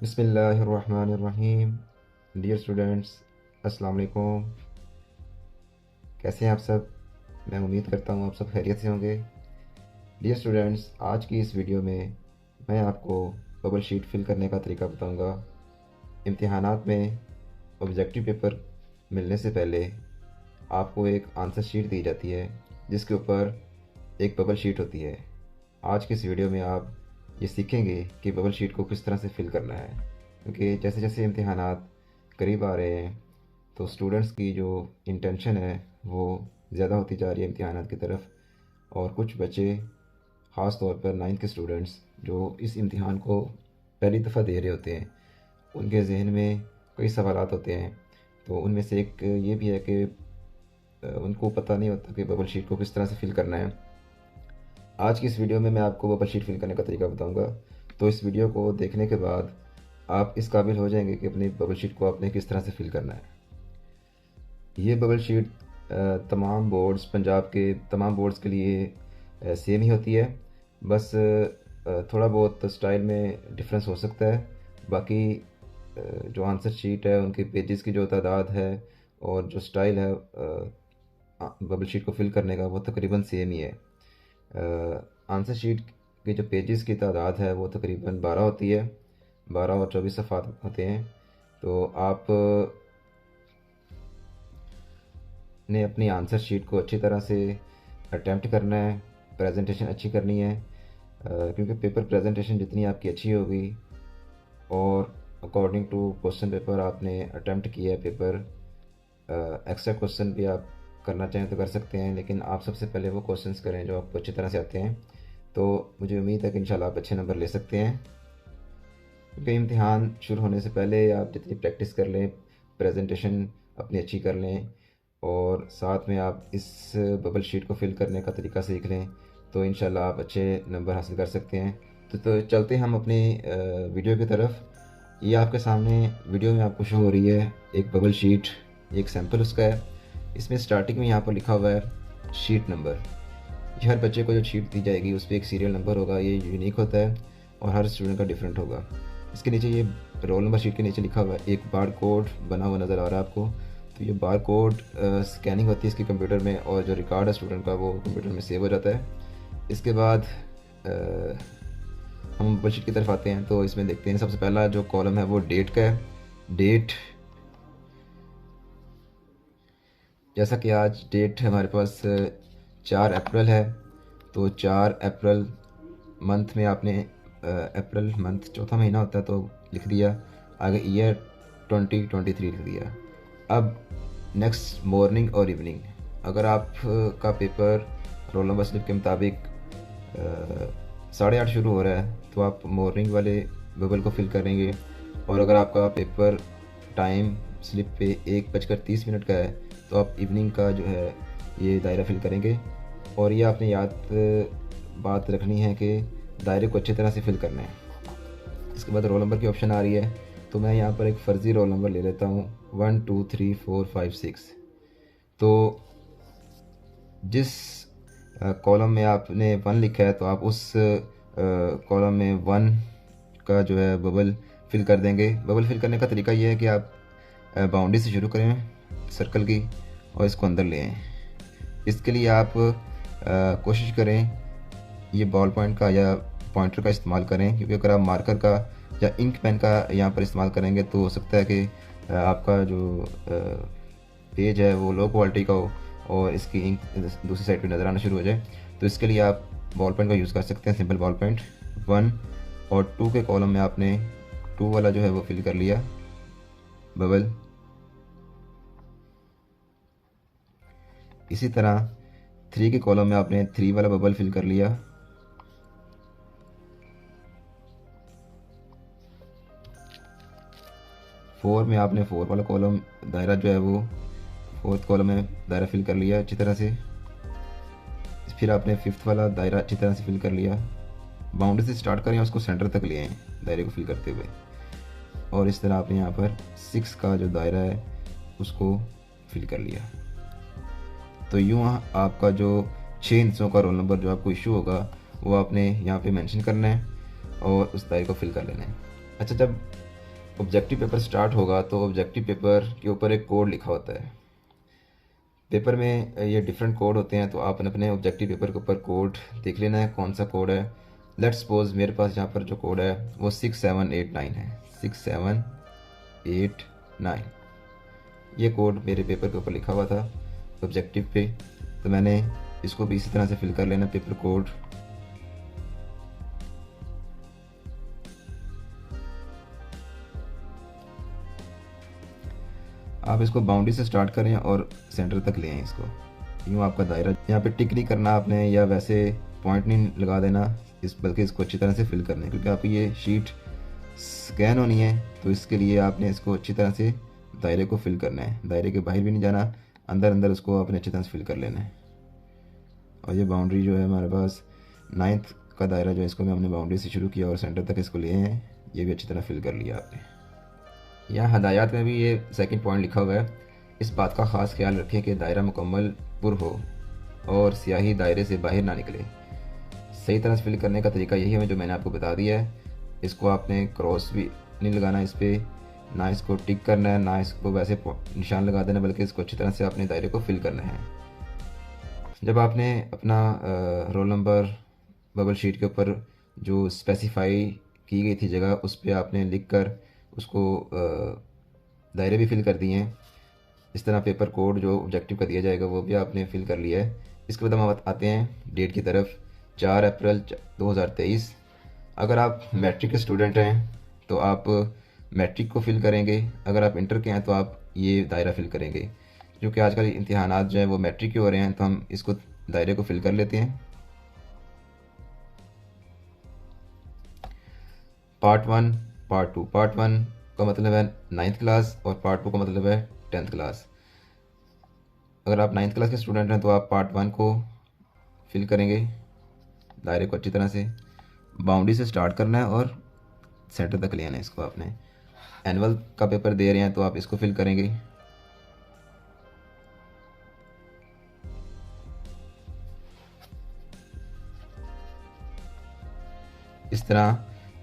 बिस्मिल्लाहिर्रहमानिर्रहीम। Dear students, अस्सलाम वालेकुम। कैसे हैं आप सब? मैं उम्मीद करता हूँ आप सब खैरियत से होंगे। डियर स्टूडेंट्स, आज की इस वीडियो में मैं आपको बबल शीट फिल करने का तरीका बताऊँगा। इम्तिहानात में ऑब्जेक्टिव पेपर मिलने से पहले आपको एक आंसर शीट दी जाती है जिसके ऊपर एक बबल शीट होती है। आज की इस वीडियो में आप ये सीखेंगे कि बबल शीट को किस तरह से फिल करना है, क्योंकि जैसे जैसे इम्तिहानात करीब आ रहे हैं तो स्टूडेंट्स की जो इंटेंशन है वो ज़्यादा होती जा रही है इम्तिहानात की तरफ। और कुछ बच्चे, ख़ास तौर पर 9th के स्टूडेंट्स जो इस इम्तिहान को पहली दफ़ा दे रहे होते हैं, उनके जहन में कई सवालात होते हैं। तो उनमें से एक ये भी है कि उनको पता नहीं होता कि बबल शीट को किस तरह से फिल करना है। आज की इस वीडियो में मैं आपको बबल शीट फिल करने का तरीका बताऊंगा। तो इस वीडियो को देखने के बाद आप इस काबिल हो जाएंगे कि अपनी बबल शीट को आपने किस तरह से फिल करना है। ये बबल शीट तमाम बोर्ड्स, पंजाब के तमाम बोर्ड्स के लिए सेम ही होती है। बस थोड़ा बहुत स्टाइल में डिफरेंस हो सकता है। बाकी जो आंसर शीट है उनके पेजेस की जो तादाद है और जो स्टाइल है बबल शीट को फिल करने का, वो तकरीबन सेम ही है। आंसर शीट के जो पेजेस की तादाद है वो तकरीबन 12 होती है। 12 और 24 सफ़ात होते हैं। तो आप ने अपनी आंसर शीट को अच्छी तरह से अटैम्प्ट करना है, प्रेजेंटेशन अच्छी करनी है। क्योंकि पेपर प्रेजेंटेशन जितनी आपकी अच्छी होगी और अकॉर्डिंग टू क्वेश्चन पेपर आपने अटैम्प्ट किया है पेपर, एक्स्ट्रा क्वेश्चन भी आप करना चाहें तो कर सकते हैं, लेकिन आप सबसे पहले वो क्वेश्चंस करें जो आपको अच्छी तरह से आते हैं। तो मुझे उम्मीद है कि इंशाल्लाह आप अच्छे नंबर ले सकते हैं। क्योंकि इम्तिहान शुरू होने से पहले आप जितनी प्रैक्टिस कर लें, प्रेजेंटेशन अपनी अच्छी कर लें और साथ में आप इस बबल शीट को फिल करने का तरीका सीख लें, तो इंशाल्लाह आप अच्छे नंबर हासिल कर सकते हैं। तो चलते हैं हम अपनी वीडियो की तरफ। ये आपके सामने वीडियो में आपको शो हो रही है एक बबल शीट, एक सैम्पल उसका है। इसमें स्टार्टिंग में यहाँ पर लिखा हुआ है शीट नंबर। ये हर बच्चे को जो शीट दी जाएगी उस पर एक सीरियल नंबर होगा, ये यूनिक होता है और हर स्टूडेंट का डिफरेंट होगा। इसके नीचे ये रोल नंबर शीट के नीचे लिखा हुआ है, एक बार कोड बना हुआ नज़र आ रहा है आपको। तो ये बार कोड स्कैनिंग होती है इसके कंप्यूटर में और जो रिकॉर्ड है स्टूडेंट का वो कंप्यूटर में सेव हो जाता है। इसके बाद हम बबल शीट की तरफ आते हैं। तो इसमें देखते हैं सबसे पहला जो कॉलम है वो डेट का है। डेट, जैसा कि आज डेट हमारे पास 4 अप्रैल है, तो 4 अप्रैल मंथ में आपने अप्रैल मंथ चौथा महीना होता है तो लिख दिया। आगे ईयर 2023 लिख दिया। अब नेक्स्ट मॉर्निंग और इवनिंग, अगर आप का पेपर रोल नंबर स्लिप के मुताबिक 8:30 शुरू हो रहा है तो आप मॉर्निंग वाले बबल को फिल करेंगे। और अगर आपका पेपर टाइम स्लिप पे 1:30 का है तो आप इवनिंग का जो है ये दायरा फिल करेंगे। और ये आपने याद बात रखनी है कि दायरे को अच्छी तरह से फिल करना है। इसके बाद रोल नंबर की ऑप्शन आ रही है, तो मैं यहाँ पर एक फ़र्ज़ी रोल नंबर ले लेता हूँ 1 2 3 4 5 6। तो जिस कॉलम में आपने 1 लिखा है तो आप उस कॉलम में 1 का जो है बबल फिल कर देंगे। बबल फिल करने का तरीका ये है कि आप बाउंड्री से शुरू करें सर्कल की और इसको अंदर ले आएँ। इसके लिए आप कोशिश करें ये बॉल पॉइंट का या पॉइंटर का इस्तेमाल करें, क्योंकि अगर आप मार्कर का या इंक पेन का यहाँ पर इस्तेमाल करेंगे तो हो सकता है कि आपका जो पेज है वो लो क्वालिटी का हो और इसकी इंक दूसरी साइड पे नज़र आना शुरू हो जाए। तो इसके लिए आप बॉल पेन का यूज़ कर सकते हैं, सिंपल बॉल पेंट। 1 और 2 के कॉलम में आपने 2 वाला जो है वो फिल कर लिया बबल। इसी तरह 3 के कॉलम में आपने 3 वाला बबल फिल कर लिया। 4 में आपने 4 वाला कॉलम दायरा जो है वो 4th कॉलम में दायरा फिल कर लिया अच्छी तरह से। फिर आपने 5th वाला दायरा अच्छी तरह से फिल कर लिया। बाउंड्री से स्टार्ट करें, उसको सेंटर तक ले आएँ दायरे को फिल करते हुए। और इस तरह आपने यहाँ पर 6 का जो दायरा है उसको फिल कर लिया। तो यूँ आपका जो 6 हिस्सों का रोल नंबर जो आपको इशू होगा वो आपने यहाँ पे मेंशन करना है और उस दायरे को फिल कर लेना है। अच्छा, जब ऑब्जेक्टिव पेपर स्टार्ट होगा तो ऑब्जेक्टिव पेपर के ऊपर एक कोड लिखा होता है। पेपर में ये डिफरेंट कोड होते हैं, तो आप अपने ऑब्जेक्टिव पेपर के ऊपर कोड देख लेना है कौन सा कोड है। लेट्स सपोज मेरे पास यहाँ पर जो कोड है वो 6789 है, 6789। ये कोड मेरे पेपर के ऊपर लिखा हुआ था ऑब्जेक्टिव पे, तो मैंने इसको भी इसी तरह से फिल कर लेना पेपर कोड। आप इसको बाउंड्री से स्टार्ट करें और सेंटर तक ले आएँ इसको। यूँ आपका दायरा, यहाँ पे टिक नहीं करना आपने या वैसे पॉइंट नहीं लगा देना बल्कि इसको अच्छी तरह से फिल करना है, क्योंकि आपकी ये शीट स्कैन होनी है। तो इसके लिए आपने इसको अच्छी तरह से दायरे को फिल करना है, दायरे के बाहर भी नहीं जाना, अंदर अंदर उसको आपने अच्छी तरह से फिल कर लेना है। और ये बाउंड्री जो है हमारे पास 9th का दायरा जो है, इसको हमने बाउंड्री से शुरू किया और सेंटर तक इसको लिए हैं। ये भी अच्छी तरह फिल कर लिया आपने। यहाँ हदायत में भी ये सेकंड पॉइंट लिखा हुआ है, इस बात का ख़ास ख्याल रखें कि दायरा मुकम्मल पुर हो और स्याही दायरे से बाहर ना निकले। सही तरह से फिल करने का तरीका यही है जो मैंने आपको बता दिया है। इसको आपने क्रॉस भी नहीं लगाना इस पर, ना इसको टिक करना है, ना इसको वैसे निशान लगा देना, बल्कि इसको अच्छी तरह से अपने दायरे को फिल करना है। जब आपने अपना रोल नंबर बबल शीट के ऊपर जो स्पेसिफाई की गई थी जगह, उस पर आपने लिख कर उसको दायरे भी फिल कर दिए हैं। इस तरह पेपर कोड जो ऑब्जेक्टिव का दिया जाएगा वो भी आपने फिल कर लिया है। इसके बाद हम आते हैं डेट की तरफ, 4 अप्रैल 2023। अगर आप मैट्रिक के स्टूडेंट हैं तो आप मैट्रिक को फिल करेंगे, अगर आप इंटर के हैं तो आप ये दायरा फिल करेंगे। क्योंकि आजकल इम्तिहानात जो हैं वो मैट्रिक के हो रहे हैं, तो हम इसको दायरे को फिल कर लेते हैं। Part 1, part 2। पार्ट 1 का मतलब है 9th क्लास और पार्ट 2 का मतलब है 10th क्लास। अगर आप 9th क्लास के स्टूडेंट हैं तो आप पार्ट 1 को फिल करेंगे, दायरे को अच्छी तरह से बाउंड्री से स्टार्ट करना है और सेंटर तक ले आना है इसको। आपने एनुअल का पेपर दे रहे हैं तो आप इसको फिल करेंगे। इस तरह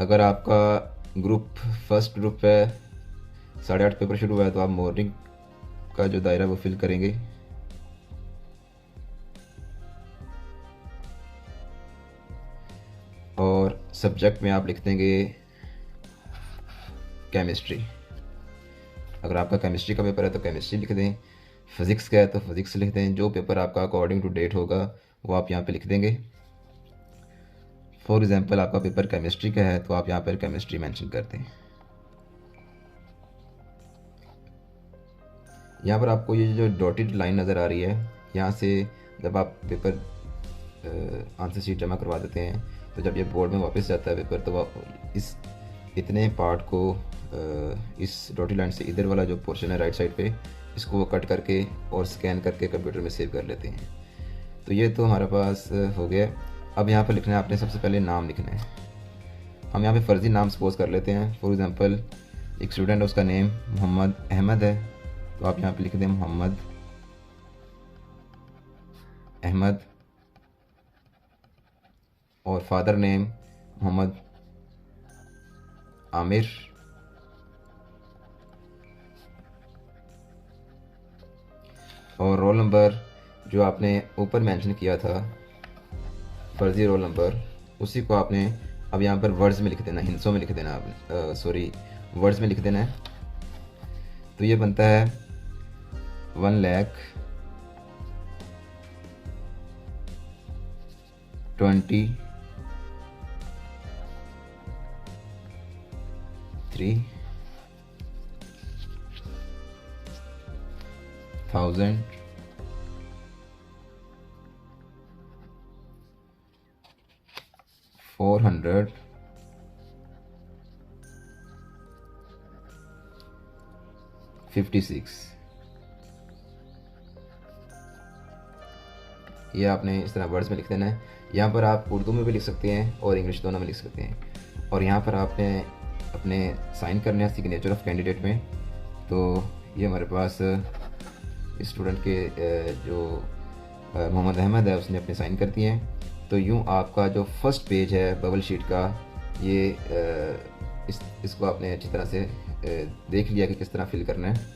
अगर आपका ग्रुप फर्स्ट ग्रुप है, 8:30 पेपर शुरू हुआ है, तो आप मॉर्निंग का जो दायरा वो फिल करेंगे। और सब्जेक्ट में आप लिख देंगे केमिस्ट्री। अगर आपका केमिस्ट्री का पेपर है तो केमिस्ट्री लिख दें, फिज़िक्स का है तो फिज़िक्स लिख दें। जो पेपर आपका अकॉर्डिंग टू डेट होगा वो आप यहाँ पे लिख देंगे। फॉर एग्ज़ाम्पल आपका पेपर केमिस्ट्री का है तो आप यहाँ पर केमिस्ट्री मेंशन कर दें। यहाँ पर आपको ये जो डॉटेड लाइन नज़र आ रही है, यहाँ से जब आप पेपर आंसर शीट जमा करवा देते हैं तो जब ये बोर्ड में वापस जाता है पेपर, तो इस इतने पार्ट को इस डॉटेड लाइन से इधर वाला जो पोर्शन है राइट साइड पे, इसको वो कट करके और स्कैन करके कंप्यूटर में सेव कर लेते हैं। तो ये तो हमारे पास हो गया। अब यहाँ पर लिखना है आपने, सबसे पहले नाम लिखना है। हम यहाँ पे फ़र्ज़ी नाम सपोज कर लेते हैं। फॉर एग्ज़ाम्पल एक स्टूडेंट है, उसका नेम मोहम्मद अहमद है, तो आप यहाँ पे लिख दें मोहम्मद अहमद, और फादर नेम मोहम्मद आमिर, और रोल नंबर जो आपने ऊपर मेंशन किया था फर्जी रोल नंबर, उसी को आपने अब यहाँ पर वर्ड्स में लिख देना, हिंसों में लिख देना आपने, सॉरी वर्ड्स में लिख देना है। तो ये बनता है 1,23,000 456। ये आपने इस तरह वर्ड्स में लिख देना है। यहाँ पर आप उर्दू में भी लिख सकते हैं और इंग्लिश दोनों में लिख सकते हैं। और यहाँ पर आपने अपने साइन करने हैं सिग्नेचर ऑफ कैंडिडेट में। तो ये हमारे पास स्टूडेंट के जो मोहम्मद अहमद है उसने अपने साइन कर दिए हैं। तो यूँ आपका जो फर्स्ट पेज है बबल शीट का, ये इसको आपने अच्छी तरह से देख लिया कि किस तरह फिल करना है।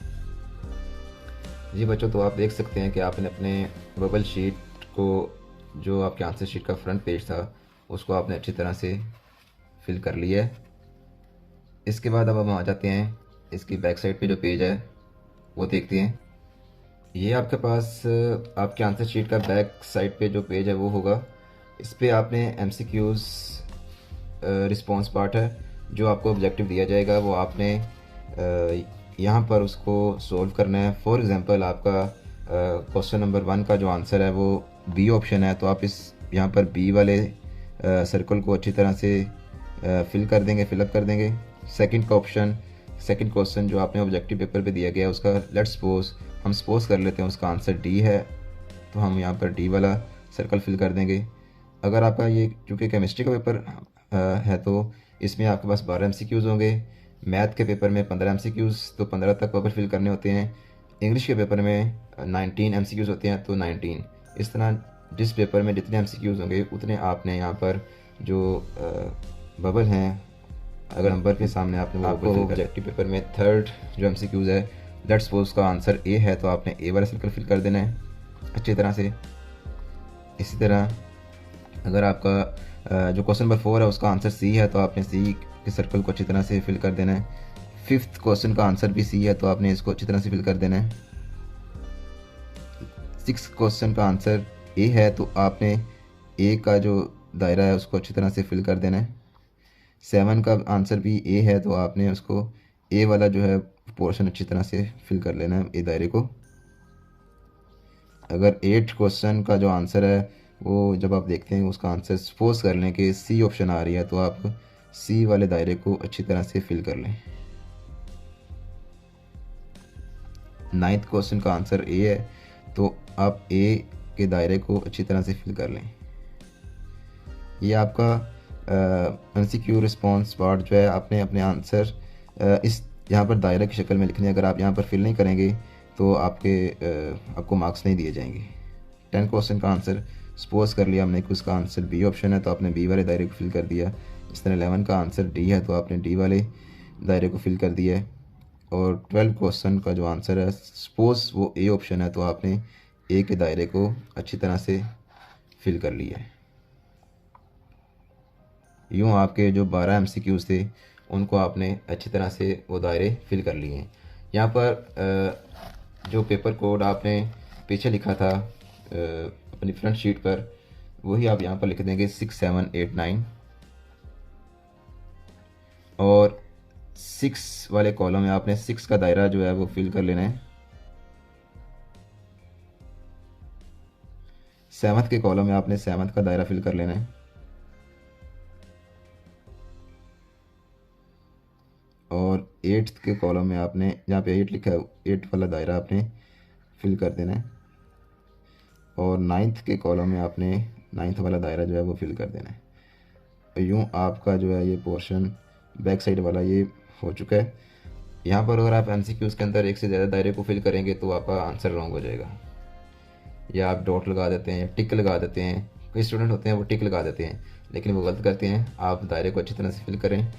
जी बच्चों, तो आप देख सकते हैं कि आपने अपने बबल शीट को, जो आपके आंसर शीट का फ्रंट पेज था, उसको आपने अच्छी तरह से फिल कर लिया है। इसके बाद अब हम आ जाते हैं इसकी बैक साइड पे जो पेज है वो देखते हैं। ये आपके पास आपके आंसर शीट का बैक साइड पे जो पेज है वो होगा। इस पर आपने MCQs रिस्पॉन्स पार्ट है, जो आपको ऑब्जेक्टिव दिया जाएगा वो आपने यहाँ पर उसको सॉल्व करना है। फॉर एग्ज़ाम्पल आपका क्वेश्चन नंबर 1 का जो आंसर है वो बी ऑप्शन है, तो आप इस यहाँ पर बी वाले सर्कल को अच्छी तरह से फिलअप कर देंगे। सेकंड क्वेश्चन जो आपने ऑब्जेक्टिव पेपर पे दिया गया है उसका हम सपोज कर लेते हैं उसका आंसर डी है, तो हम यहाँ पर डी वाला सर्कल फिल कर देंगे। अगर आपका ये चूँकि केमिस्ट्री का पेपर है तो इसमें आपके पास 12 MCQs होंगे। मैथ के पेपर में 15 MCQs, तो 15 तक पेपर फिल करने होते हैं। इंग्लिश के पेपर में 19 MCQs होते हैं, तो 19। इस तरह जिस पेपर में जितने MCQs होंगे उतने आपने यहाँ पर जो बबल हैं, अगर नंबर के सामने आपने आपको ऑब्जेक्टिव पेपर में थर्ड जो MCQs है, लेट्स सपोज का आंसर ए है, तो आपने ए वाला सर्कल फिल कर देना है अच्छी तरह से। इसी तरह अगर आपका जो क्वेश्चन नंबर 4 है उसका आंसर सी है, तो आपने सी के सर्कल को अच्छी तरह से फिल कर देना है। 5th क्वेश्चन का आंसर भी सी है, तो आपने इसको अच्छी तरह से फिल कर देना है। 6th क्वेश्चन का आंसर ए है, तो आपने ए का जो दायरा है उसको अच्छी तरह से फिल कर देना है। 7 का आंसर भी ए है, तो आपने उसको ए वाला जो है पोर्शन अच्छी तरह से फिल कर लेना है, ए दायरे को। अगर 8 क्वेश्चन का जो आंसर है वो जब आप देखते हैं उसका आंसर सपोज कर लें कि सी ऑप्शन आ रही है, तो आप सी वाले दायरे को अच्छी तरह से फिल कर लें। 9th क्वेश्चन का आंसर ए है, तो आप ए के दायरे को अच्छी तरह से फिल कर लें। ये आपका MCQ रिस्पॉन्स पार्ट जो है, आपने अपने आंसर इस यहाँ पर दायरे की शक्ल में लिखने। अगर आप यहाँ पर फिल नहीं करेंगे तो आपको मार्क्स नहीं दिए जाएंगे। 10 क्वेश्चन का आंसर सपोज कर लिया हमने कि उसका आंसर बी ऑप्शन है, तो आपने बी वाले दायरे को फिल कर दिया। इस तरह 11 का आंसर डी है, तो आपने डी वाले दायरे को फिल कर दिया है। और 12 क्वेश्चन का जो आंसर है सपोज वो ए ऑप्शन है, तो आपने ए के दायरे को अच्छी तरह से फिल कर लिया है। यूँ आपके जो 12 MCQs थे उनको आपने अच्छी तरह से वो दायरे फिल कर लिए हैं। यहाँ पर जो पेपर कोड आपने पीछे लिखा था अपनी फ्रंट शीट पर, वही आप यहाँ पर लिख देंगे 6, 7, 8, 9। और 6 वाले कॉलम में आपने 6 का दायरा जो है वो फिल कर लेना है। 7th के कॉलम में आपने 7th का दायरा फिल कर लेना है। और 8th के कॉलम में आपने, जहाँ पे 8 लिखा है, 8 वाला दायरा आपने फिल कर देना है। और 9th के कॉलम में आपने 9th वाला दायरा जो है वो फिल कर देना है। तो यूँ आपका जो है ये पोर्शन बैक साइड वाला ये हो चुका है। यहाँ पर अगर आप MCQs के अंदर एक से ज़्यादा दायरे को फिल करेंगे तो आपका आंसर रॉन्ग हो जाएगा, या आप डॉट लगा देते हैं, टिक लगा देते हैं। कई स्टूडेंट होते हैं वो टिक लगा देते हैं, लेकिन वो गलत करते हैं। आप दायरे को अच्छी तरह से फिल करें।